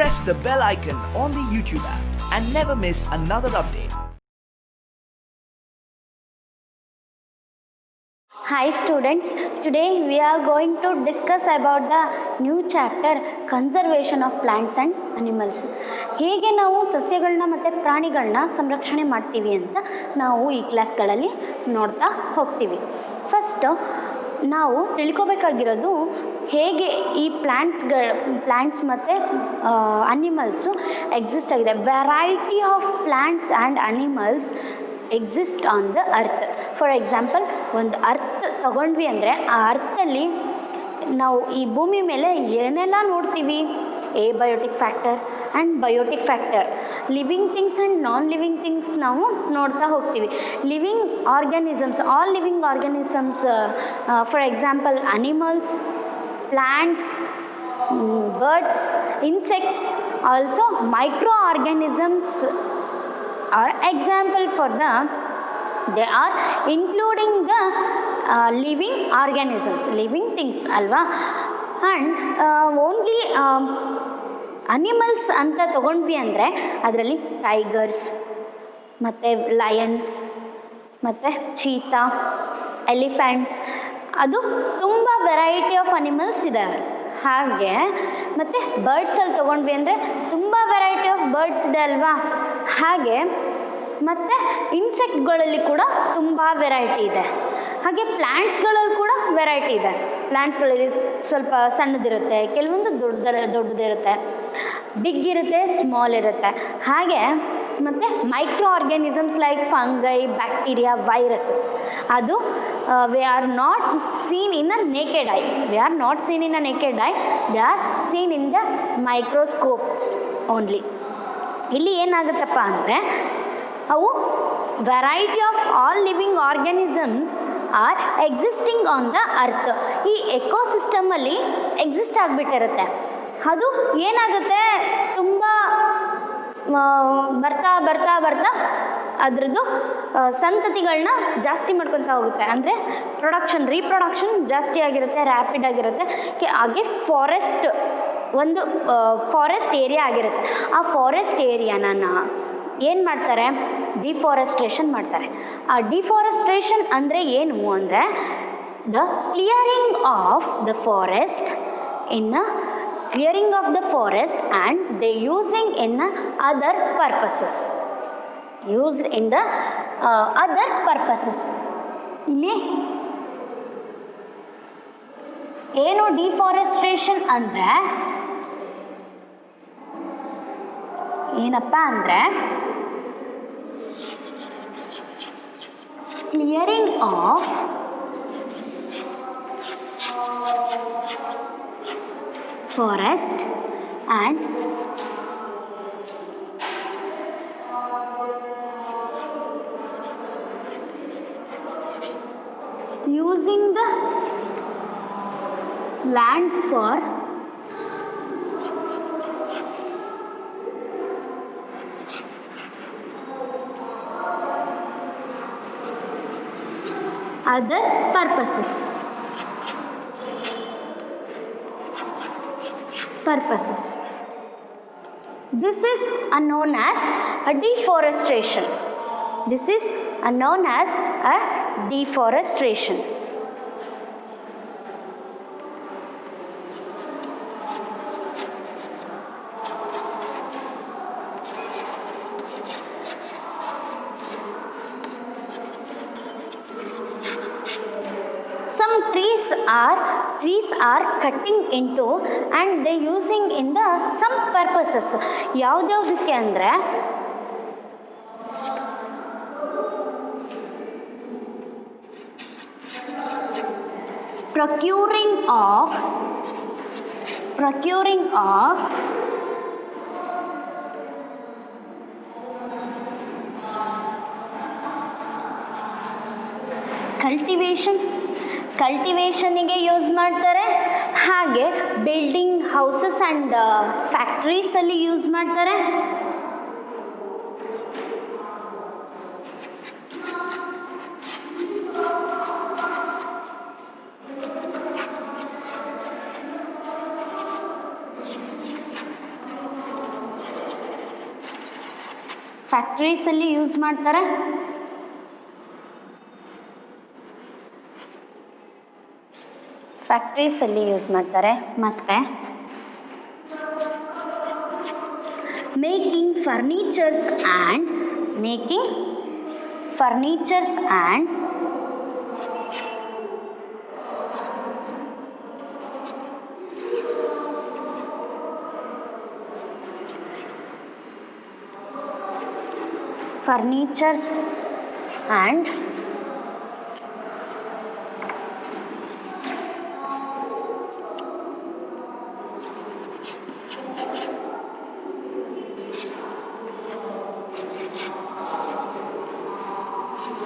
press the bell icon on the YouTube app and never miss another update. Hi students, today we are going to discuss about the new chapter conservation of plants and animals. ಹೇಗೆ ನಾವು ಸಸ್ಯಗಳನ್ನ ಮತ್ತು ಪ್ರಾಣಿಗಳನ್ನ ಸಂರಕ್ಷಣೆ ಮಾಡ್ತೀವಿ ಅಂತ ನಾವು ಈ ಕ್ಲಾಸ್ಗಳಲ್ಲಿ ನೋಡ್ತಾ ಹೋಗ್ತೀವಿ. ಫಸ್ಟು ನಾವು ತಿಳ್ಕೊಬೇಕಾಗಿರೋದು ಹೇಗೆ ಈ ಪ್ಲ್ಯಾಂಟ್ಸ್ ಮತ್ತು ಅನಿಮಲ್ಸು ಎಕ್ಸಿಸ್ಟ್ ಆಗಿದೆ. Variety of plants and animals exist on the earth. For example, ಒಂದು ಅರ್ತ್ ತಗೊಂಡ್ವಿ ಅಂದರೆ ಆ ಅರ್ಥಲ್ಲಿ ನಾವು ಈ ಭೂಮಿ ಮೇಲೆ ಏನೆಲ್ಲ ನೋಡ್ತೀವಿ, biotic factor and biotic factor, living things and non living things ನಾವು ನೋಡ್ತಾ ಹೋಗ್ತೀವಿ. Living organisms, all living organisms, for example animals, plants, birds, insects, also micro organisms are example for the, they are including the living organisms, living things alva. And only animals anta ತಗೊಂಡ್ವಿ ಅಂದರೆ ಅದರಲ್ಲಿ tigers ಮತ್ತು Lions ಮತ್ತು cheetah, elephants, ಅದು ತುಂಬ variety of animals ಇದ್ದಾವೆ. ಹಾಗೆ ಮತ್ತು ಬರ್ಡ್ಸಲ್ಲಿ ತೊಗೊಂಡ್ವಿ ಅಂದರೆ ತುಂಬ ವೆರೈಟಿ ಆಫ್ ಬರ್ಡ್ಸ್ ಇದೆ ಅಲ್ವಾ. ಹಾಗೆ ಮತ್ತು ಇನ್ಸೆಕ್ಟ್ಗಳಲ್ಲಿ ಕೂಡ ತುಂಬ ವೆರೈಟಿ ಇದೆ. ಹಾಗೆ ಪ್ಲ್ಯಾಂಟ್ಸ್ಗಳಲ್ಲಿ ಕೂಡ ವೆರೈಟಿ ಇದೆ. ಪ್ಲ್ಯಾಂಟ್ಸ್ಗಳಲ್ಲಿ ಸ್ವಲ್ಪ ಸಣ್ಣದಿರುತ್ತೆ, ಕೆಲವೊಂದು ದೊಡ್ಡದಿರುತ್ತೆ, ಬಿಗ್ ಇರುತ್ತೆ, ಸ್ಮಾಲ್ ಇರುತ್ತೆ. ಹಾಗೆ ಮತ್ತು micro organisms like fungi, bacteria, viruses, ಅದು we are not seen in a naked eye. We are not seen in a naked eye, they are seen in the microscopes only. ಇಲ್ಲಿ ಏನಾಗುತ್ತಪ್ಪ ಅಂದರೆ ಅವು variety of all living organisms are existing on the earth. ಈ ಎಕೋಸಿಸ್ಟಮಲ್ಲಿ exist ಆಗಿಬಿಟ್ಟಿರುತ್ತೆ. ಅದು ಏನಾಗುತ್ತೆ, ತುಂಬ ಬರ್ತಾ ಬರ್ತಾ ಬರ್ತಾ ಅದರದ್ದು ಸಂತತಿಗಳನ್ನ ಜಾಸ್ತಿ ಮಾಡ್ಕೊತಾ ಹೋಗುತ್ತೆ. ಅಂದರೆ ರೀಪ್ರೊಡಕ್ಷನ್ ಜಾಸ್ತಿ ಆಗಿರುತ್ತೆ, ರ್ಯಾಪಿಡ್ ಆಗಿರುತ್ತೆ. ಹಾಗೆ ಒಂದು ಫಾರೆಸ್ಟ್ ಏರಿಯಾ ಆಗಿರುತ್ತೆ. ಆ ಫಾರೆಸ್ಟ್ ಏರಿಯಾನ ಏನು ಮಾಡ್ತಾರೆ, ಡಿಫಾರೆಸ್ಟ್ರೇಷನ್ ಮಾಡ್ತಾರೆ. ಆ ಡಿಫಾರೆಸ್ಟ್ರೇಷನ್ ಅಂದರೆ ಏನು ಅಂದರೆ the clearing of the forest and they using in other purposes, used in the other purposes. ಇಲ್ಲಿ ಏನು ಡಿಫಾರೆಸ್ಟ್ರೇಷನ್ ಅಂದರೆ ಏನಪ್ಪ ಅಂದರೆ clearing of forest and using the land for other purposes. This is known as a deforestation. Some trees are cutting into and they using in the some purposes. ಯಾವುದಕ್ಕೆ ಅಂದರೆ procuring of ಕಲ್ಟಿವೇಷನಿಗೆ use ಮಾಡ್ತಾರೆ. ಹಾಗೆ building houses and ಫ್ಯಾಕ್ಟ್ರೀಸಲ್ಲಿ use ಮಾಡ್ತಾರೆ. ಫ್ಯಾಕ್ಟ್ರೀಸಲ್ಲಿ use ಮಾಡ್ತಾರೆ. ಫ್ಯಾಕ್ಟ್ರೀಸಲ್ಲಿ use ಮಾಡ್ತಾರೆ. ಮತ್ತು making furnitures and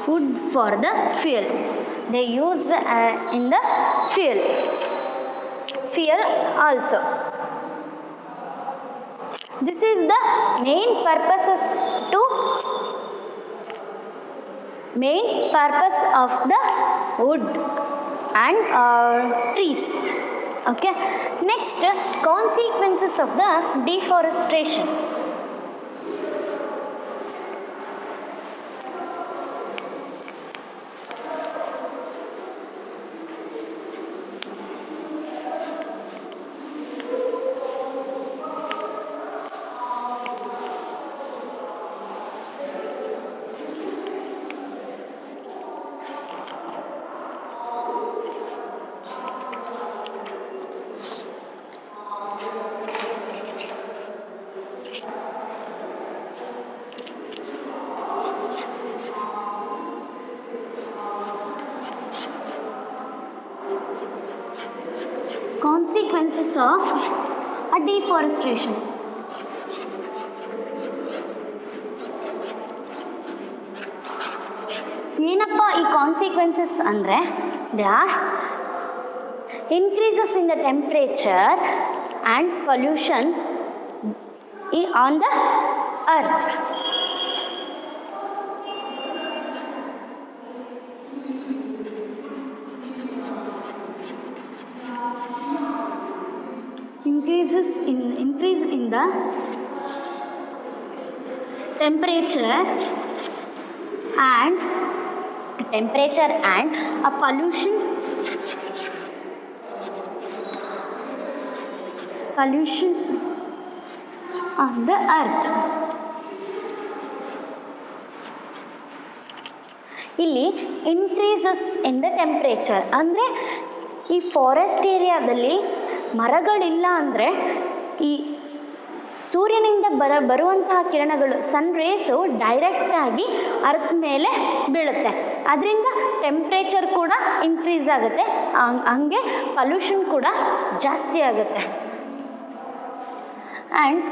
food for the fuel. They used in the fuel also. This is the main purpose of the wood and trees. Okay, next, consequences of the deforestation. Consequences of a deforestation. ಏನಪ್ಪ ಈ consequences ಅಂದರೆ, they are increases in the temperature and pollution on the earth. Increase in the temperature and a pollution on the earth. ಇಲ್ಲಿ increases in the temperature ಅಂದರೆ ಈ forest ಏರಿಯಾದಲ್ಲಿ ಮರಗಳಿಲ್ಲ ಅಂದರೆ ಈ ಸೂರ್ಯನಿಂದ ಬರುವಂತಹ ಕಿರಣಗಳು, ಸನ್ ರೇಸು ಡೈರೆಕ್ಟಾಗಿ ಅರ್ತ್ ಮೇಲೆ ಬೀಳುತ್ತೆ. ಅದರಿಂದ ಟೆಂಪ್ರೇಚರ್ ಕೂಡ ಇನ್ಕ್ರೀಸ್ ಆಗುತ್ತೆ, ಹಂಗೆ ಪೊಲ್ಯೂಷನ್ ಕೂಡ ಜಾಸ್ತಿ ಆಗುತ್ತೆ. ಆ್ಯಂಡ್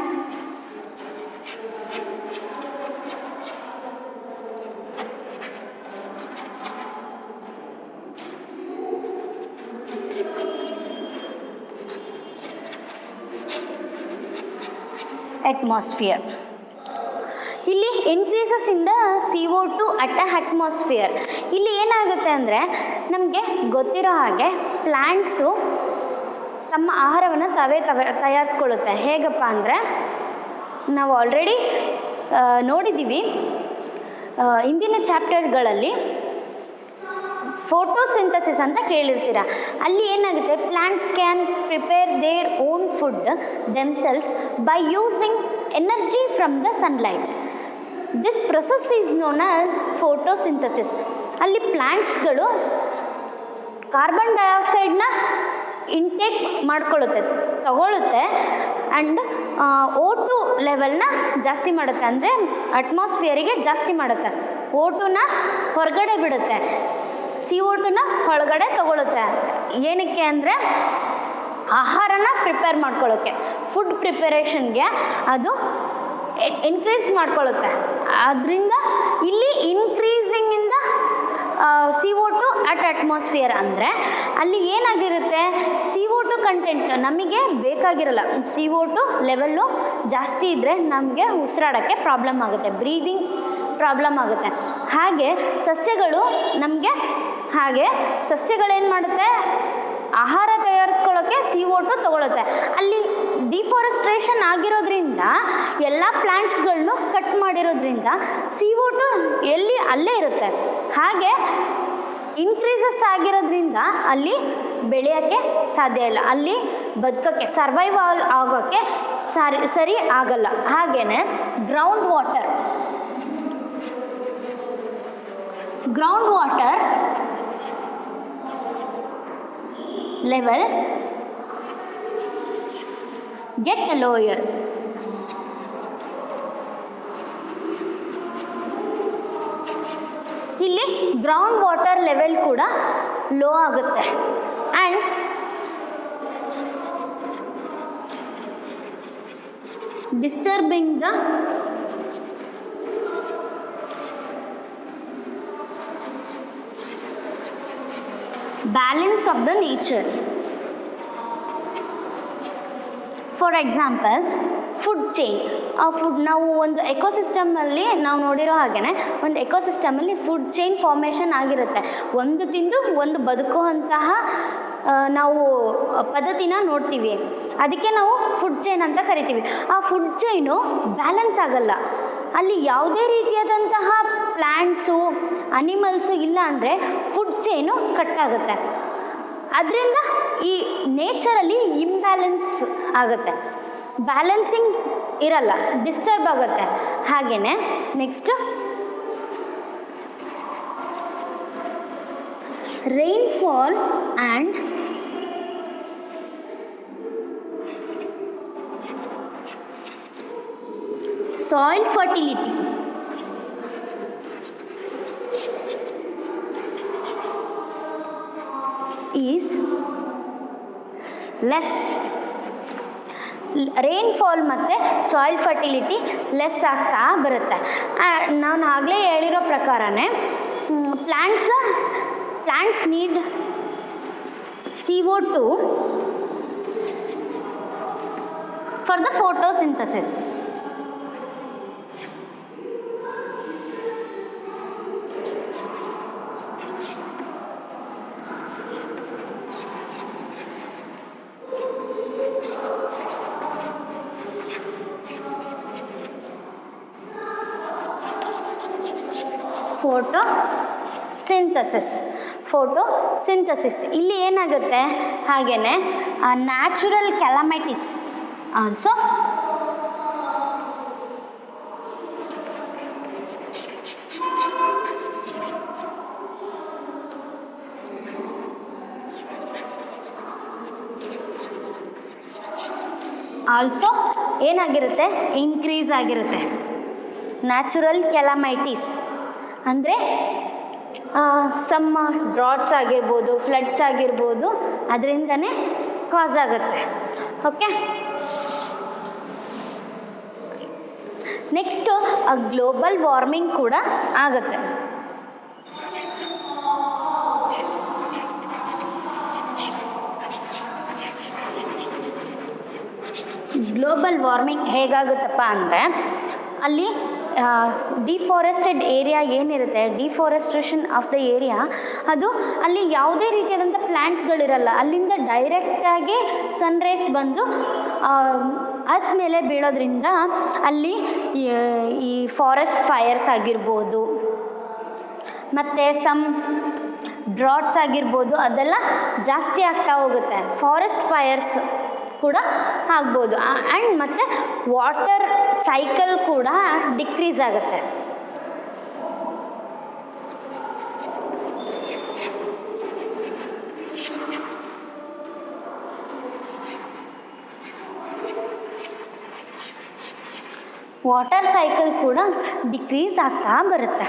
ಅಟ್ಮಾಸ್ಫಿಯರ್, ಇಲ್ಲಿ increases in the CO2 at atmosphere. ಇಲ್ಲಿ ಏನಾಗುತ್ತೆ ಅಂದರೆ, ನಮಗೆ ಗೊತ್ತಿರೋ ಹಾಗೆ ಪ್ಲ್ಯಾಂಟ್ಸು ತಮ್ಮ ಆಹಾರವನ್ನು ತಯಾರಿಸ್ಕೊಳ್ಳುತ್ತೆ. ಹೇಗಪ್ಪ ಅಂದರೆ, ನಾವು ಆಲ್ರೆಡಿ ನೋಡಿದ್ದೀವಿ ಇಂದಿನ ಚಾಪ್ಟರ್ಗಳಲ್ಲಿ ಫೋಟೋಸಿಂಥಸಿಸ್ ಅಂತ ಕೇಳಿರ್ತೀರ. ಅಲ್ಲಿ ಏನಾಗುತ್ತೆ, plants can prepare their own food themselves by using energy from the sunlight. This process is known as photosynthesis. ಅಲ್ಲಿ ಪ್ಲ್ಯಾಂಟ್ಸ್ಗಳು ಕಾರ್ಬನ್ ಡೈಆಕ್ಸೈಡ್ನ ಇಂಟೇಕ್ ತಗೊಳ್ಳುತ್ತೆ ಆ್ಯಂಡ್ O2 ಲೆವೆಲ್ನ ಜಾಸ್ತಿ ಮಾಡುತ್ತೆ, ಅಂದರೆ ಅಟ್ಮಾಸ್ಫಿಯರಿಗೆ ಜಾಸ್ತಿ ಮಾಡುತ್ತೆ. O2ನ ಹೊರಗಡೆ ಬಿಡುತ್ತೆ, CO2ನ ಒಳಗಡೆ ತಗೊಳುತ್ತೆ. ಏನಕ್ಕೆ ಅಂದರೆ ಆಹಾರನ ಪ್ರಿಪೇರ್ ಮಾಡ್ಕೊಳ್ಳೋಕ್ಕೆ, ಫುಡ್ ಪ್ರಿಪರೇಷನ್ಗೆ ಅದು ಇನ್ಕ್ರೀಸ್ ಮಾಡ್ಕೊಳ್ಳುತ್ತೆ. ಆದ್ದರಿಂದ ಇಲ್ಲಿ increasing in the CO2 at atmosphere ಅಂದರೆ ಅಲ್ಲಿ ಏನಾಗಿರುತ್ತೆ, CO2 ಕಂಟೆಂಟ್ ನಮಗೆ ಬೇಕಾಗಿರಲ್ಲ. CO2 ಲೆವೆಲ್ಲು ಜಾಸ್ತಿ ಇದ್ದರೆ ನಮಗೆ ಉಸಿರಾಡೋಕ್ಕೆ ಪ್ರಾಬ್ಲಮ್ ಆಗುತ್ತೆ, ಬ್ರೀದಿಂಗ್ ಪ್ರಾಬ್ಲಮ್ ಆಗುತ್ತೆ. ಹಾಗೆ ಸಸ್ಯಗಳೇನು ಮಾಡುತ್ತೆ, ಆಹಾರ ತಯಾರಿಸ್ಕೊಳ್ಳೋಕ್ಕೆ CO2 ತಗೊಳುತ್ತೆ. ಅಲ್ಲಿ ಡಿಫಾರೆಸ್ಟ್ರೇಷನ್ ಆಗಿರೋದ್ರಿಂದ ಎಲ್ಲ ಪ್ಲ್ಯಾಂಟ್ಸ್ಗಳನ್ನು ಕಟ್ ಮಾಡಿರೋದ್ರಿಂದ CO2 ಎಲ್ಲಿ ಅಲ್ಲೇ ಇರುತ್ತೆ. ಹಾಗೆ ಇನ್ಕ್ರೀಸಸ್ ಆಗಿರೋದ್ರಿಂದ ಅಲ್ಲಿ ಬೆಳೆಯೋಕ್ಕೆ ಸಾಧ್ಯ ಇಲ್ಲ, ಅಲ್ಲಿ ಬದುಕೋಕ್ಕೆ ಸರ್ವೈವಲ್ ಆಗೋಕ್ಕೆ ಸರಿ ಆಗಲ್ಲ. ಹಾಗೆಯೇ ground water level get lower. ಇಲ್ಲಿ ಗ್ರೌಂಡ್ ವಾಟರ್ ಲೆವೆಲ್ ಕೂಡ ಲೋ ಆಗುತ್ತೆ and disturbing the balance of the nature. For example food chain. ನಾವು ಒಂದು ಎಕೋಸಿಸ್ಟಮಲ್ಲಿ ನಾವು ನೋಡಿರೋ ಹಾಗೆಯೇ ಒಂದು ಎಕೋಸಿಸ್ಟಮಲ್ಲಿ ಫುಡ್ ಚೈನ್ ಫಾರ್ಮೇಷನ್ ಆಗಿರುತ್ತೆ. ಒಂದು ತಿಂದು ಒಂದು ಬದುಕುವಂತಹ ನಾವು ಪದ್ಧತಿನ ನೋಡ್ತೀವಿ, ಅದಕ್ಕೆ ನಾವು ಫುಡ್ ಚೈನ್ ಅಂತ ಕರಿತೀವಿ. ಆ ಫುಡ್ ಚೈನು ಬ್ಯಾಲೆನ್ಸ್ ಆಗಲ್ಲ, ಅಲ್ಲಿ ಯಾವುದೇ ರೀತಿಯಾದಂತಹ ಪ್ಲ್ಯಾಂಟ್ಸು ಅನಿಮಲ್ಸು ಇಲ್ಲ ಅಂದರೆ ಫುಡ್ ಚೈನು ಕಟ್ಟಾಗುತ್ತೆ. ಅದರಿಂದ ಈ ನೇಚರಲ್ಲಿ ಇಂಬ್ಯಾಲೆನ್ಸ್ ಆಗುತ್ತೆ, ಬ್ಯಾಲೆನ್ಸಿಂಗ್ ಇರಲ್ಲ, ಡಿಸ್ಟರ್ಬ್ ಆಗುತ್ತೆ. ಹಾಗೆಯೇ next rainfall and soil fertility. Is less. Rainfall ಮತ್ತು ಸಾಯಿಲ್ ಫರ್ಟಿಲಿಟಿ ಲೆಸ್ ಆಗ್ತಾ ಬರುತ್ತೆ. ನಾನು ಆಗಲೇ ಹೇಳಿರೋ ಪ್ರಕಾರನೇ plants need CO2 for the photosynthesis. Photosynthesis ಇಲ್ಲಿ ಏನಾಗುತ್ತೆ, ಹಾಗೆಯೇ ನ್ಯಾಚುರಲ್ ಕ್ಯಾಲಮಿಟೀಸ್ ಆಲ್ಸೋ ಏನಾಗಿರುತ್ತೆ, ಇನ್ಕ್ರೀಸ್ ಆಗಿರುತ್ತೆ. ನ್ಯಾಚುರಲ್ ಕ್ಯಾಲಮೈಟೀಸ್ ಅಂದರೆ ಸಮ್ಮ ಡ್ರಾಟ್ಸ್ ಆಗಿರ್ಬೋದು, ಫ್ಲಡ್ಸ್ ಆಗಿರ್ಬೋದು, ಅದರಿಂದನೇ ಕಾಸ್ ಆಗುತ್ತೆ. ಓಕೆ, ನೆಕ್ಸ್ಟು ಗ್ಲೋಬಲ್ ವಾರ್ಮಿಂಗ್ ಕೂಡ ಆಗುತ್ತೆ. ಗ್ಲೋಬಲ್ ವಾರ್ಮಿಂಗ್ ಹೇಗಾಗುತ್ತಪ್ಪ ಅಂದರೆ, ಅಲ್ಲಿ ಡಿಫಾರೆಸ್ಟೆಡ್ ಏರಿಯಾ ಏನಿರುತ್ತೆ, ಡಿಫಾರೆಸ್ಟ್ರೇಷನ್ ಆಫ್ ದ ಏರಿಯಾ, ಅದು ಅಲ್ಲಿ ಯಾವುದೇ ರೀತಿಯಾದಂಥ ಪ್ಲ್ಯಾಂಟ್ಗಳಿರಲ್ಲ, ಅಲ್ಲಿಂದ ಡೈರೆಕ್ಟಾಗಿ ಸನ್ರೈಸ್ ಬಂದು ಅರ್ತ್ ಮೇಲೆ ಬೀಳೋದ್ರಿಂದ ಅಲ್ಲಿ ಈ ಫಾರೆಸ್ಟ್ ಫೈರ್ಸ್ ಆಗಿರ್ಬೋದು, ಮತ್ತು ಸಮ್ ಡ್ರಾಟ್ಸ್ ಆಗಿರ್ಬೋದು, ಅದೆಲ್ಲ ಜಾಸ್ತಿ ಆಗ್ತಾ ಹೋಗುತ್ತೆ. ಫಾರೆಸ್ಟ್ ಫೈರ್ಸ್ ಕೂಡ ಆಗ್ಬೋದು. ಆ್ಯಂಡ್ ಮತ್ತು ವಾಟರ್ ಸೈಕಲ್ ಕೂಡ ಡಿಕ್ರೀಸ್ ಆಗುತ್ತೆ. ವಾಟರ್ ಸೈಕಲ್ ಕೂಡ ಡಿಕ್ರೀಸ್ ಆಗ್ತಾ ಬರುತ್ತೆ.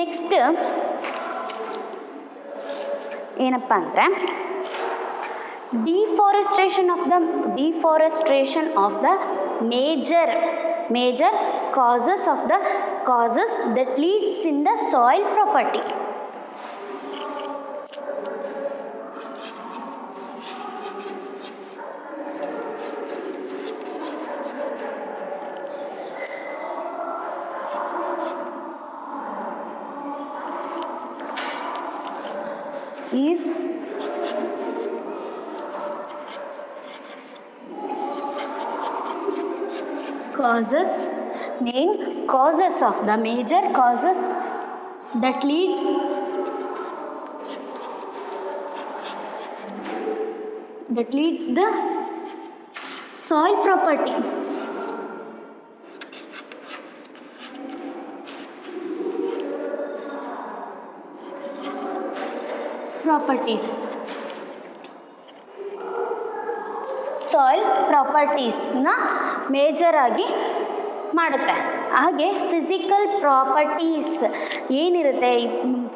ನೆಕ್ಸ್ಟ್ ಏನಪ್ಪ ಅಂದರೆ, deforestation of the major causes of the causes that leads in the soil property. Is causes, main causes of the major causes that leads the soil property. Properties. Soil ಪ್ರಾಪರ್ಟೀಸ್ನ ಮೇಜರಾಗಿ ಮಾಡುತ್ತೆ. ಹಾಗೆ physical properties ಏನಿರುತ್ತೆ,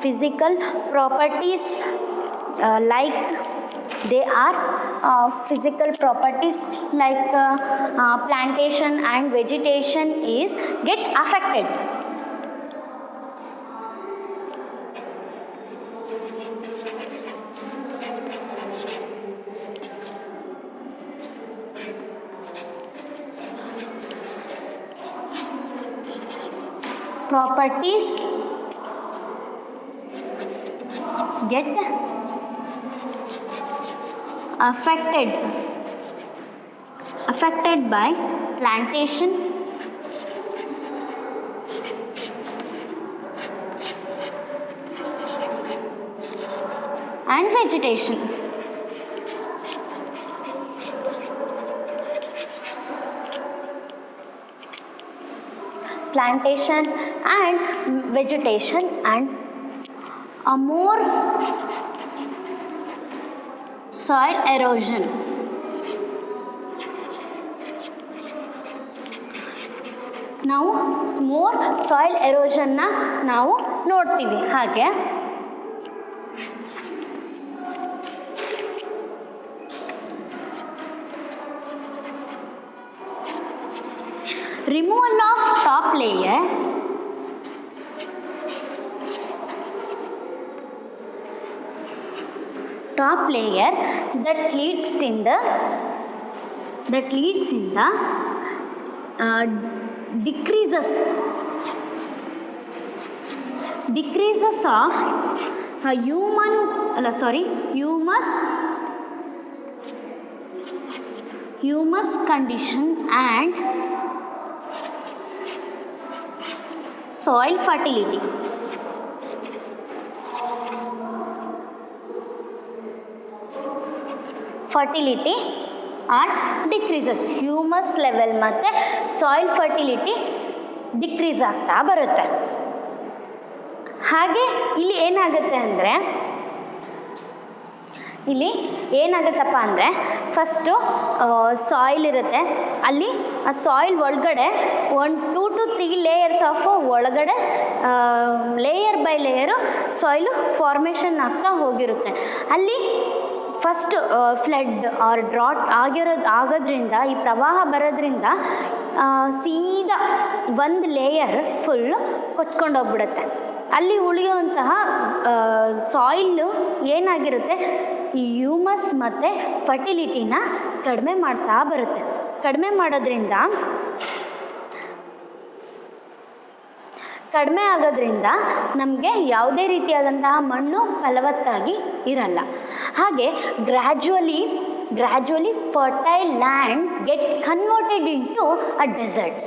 physical properties like they are physical properties like plantation and vegetation is get affected. Properties get affected by plantation and vegetation. Plantation and vegetation and a more soil erosion. ನಾವು more soil erosion ನಾವು ನೋಡ್ತೀವಿ. ಹಾಗೆ removal of top layer that leads in the decreases of humus condition and soil fertility. Fertility or decreases, humus level ಮತ್ತು soil fertility decrease ಆಗ್ತಾ ಬರುತ್ತೆ. ಹಾಗೆ ಇಲ್ಲಿ ಏನಾಗುತ್ತೆ ಅಂದರೆ, ಇಲ್ಲಿ ಏನಾಗುತ್ತಪ್ಪ ಅಂದರೆ, ಫಸ್ಟು ಸಾಯಿಲ್ ಇರುತ್ತೆ, ಅಲ್ಲಿ ಆ ಸಾಯಿಲ್ ಒಳಗಡೆ 1 to 3 ಲೇಯರ್ಸ್ ಆಫ್ ಒಳಗಡೆ layer by layer soil formation ಆಗ್ತಾ ಹೋಗಿರುತ್ತೆ. ಅಲ್ಲಿ ಫಸ್ಟ್ ಫ್ಲಡ್ ಆರ್ ಡ್ರಾಟ್ ಆಗೋದ್ರಿಂದ, ಈ ಪ್ರವಾಹ ಬರೋದ್ರಿಂದ ಸೀದಾ ಒಂದು ಲೇಯರ್ ಫುಲ್ ಕೊಚ್ಕೊಂಡೋಗ್ಬಿಡುತ್ತೆ. ಅಲ್ಲಿ ಉಳಿಯುವಂತಹ ಸಾಯಿಲು ಏನಾಗಿರುತ್ತೆ, ಈ ಹ್ಯೂಮಸ್ ಮತ್ತು ಫರ್ಟಿಲಿಟಿನ ಕಡಿಮೆ ಮಾಡ್ತಾ ಬರುತ್ತೆ. ಕಡಿಮೆ ಆಗೋದ್ರಿಂದ ನಮಗೆ ಯಾವುದೇ ರೀತಿಯಾದಂತಹ ಮಣ್ಣು ಫಲವತ್ತಾಗಿ ಇರಲ್ಲ. ಹಾಗೆ gradually fertile land get converted into a desert.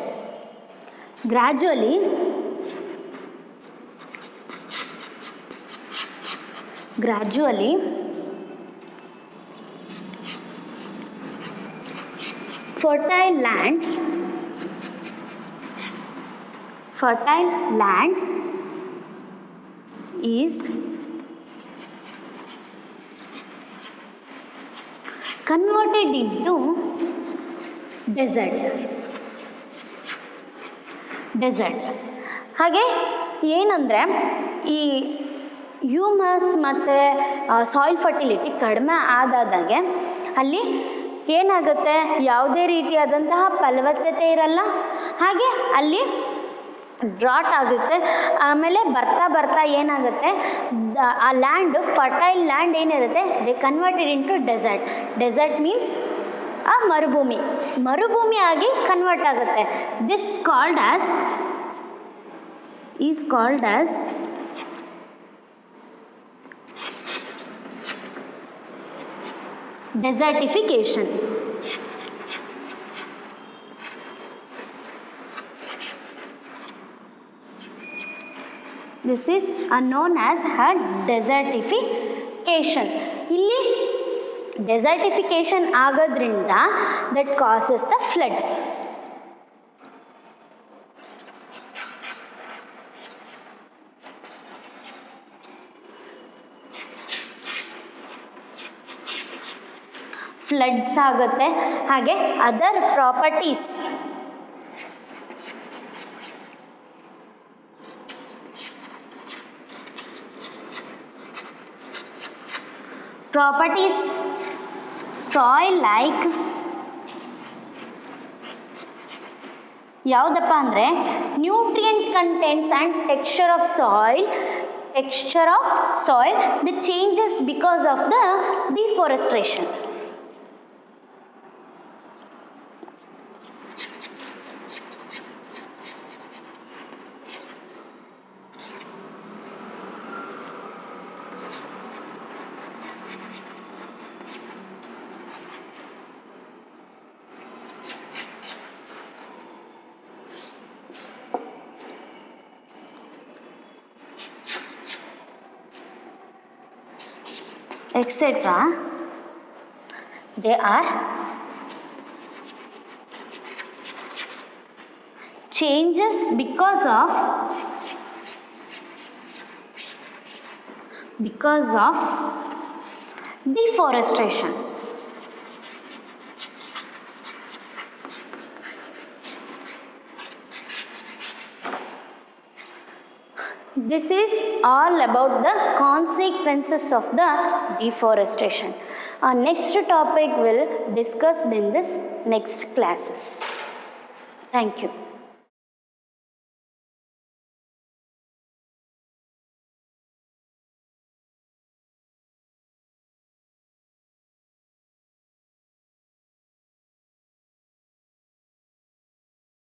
Gradually fertile land is converted into desert. ಹಾಗೆ ಏನಂದರೆ, ಈ ಹ್ಯೂಮಸ್ ಮತ್ತು ಸಾಯಿಲ್ ಫರ್ಟಿಲಿಟಿ ಕಡಿಮೆ ಆದಾಗೆ ಅಲ್ಲಿ ಏನಾಗುತ್ತೆ, ಯಾವುದೇ ರೀತಿಯಾದಂತಹ ಫಲವತ್ತತೆ ಇರಲ್ಲ. ಹಾಗೆ ಅಲ್ಲಿ ಡ್ರಾಟ್ ಆಗುತ್ತೆ. ಆಮೇಲೆ ಬರ್ತಾ ಬರ್ತಾ ಏನಾಗುತ್ತೆ, ಆ ಲ್ಯಾಂಡ್, ಫರ್ಟೈಲ್ ಲ್ಯಾಂಡ್ ಏನಿರುತ್ತೆ, they converted into desert. Desert means ಆ ಮರುಭೂಮಿ ಆಗಿ ಕನ್ವರ್ಟ್ ಆಗುತ್ತೆ. This called as desertification. This is known as a desertification. ಇಲ್ಲಿ desertification ಆಗೋದ್ರಿಂದ that causes the flood. Floods ಆಗುತ್ತೆ. ಹಾಗೆ ಅದರ್ ಪ್ರಾಪರ್ಟೀಸ್, ಸಾಯಿಲ್ ಲೈಕ್ ಯಾವುದಪ್ಪ ಅಂದರೆ nutrient contents and texture of soil the changes because of the deforestation. etc. They are changes because of deforestation. This is all about the consequences of the deforestation. Our next topic will discussed in this next classes. Thank you.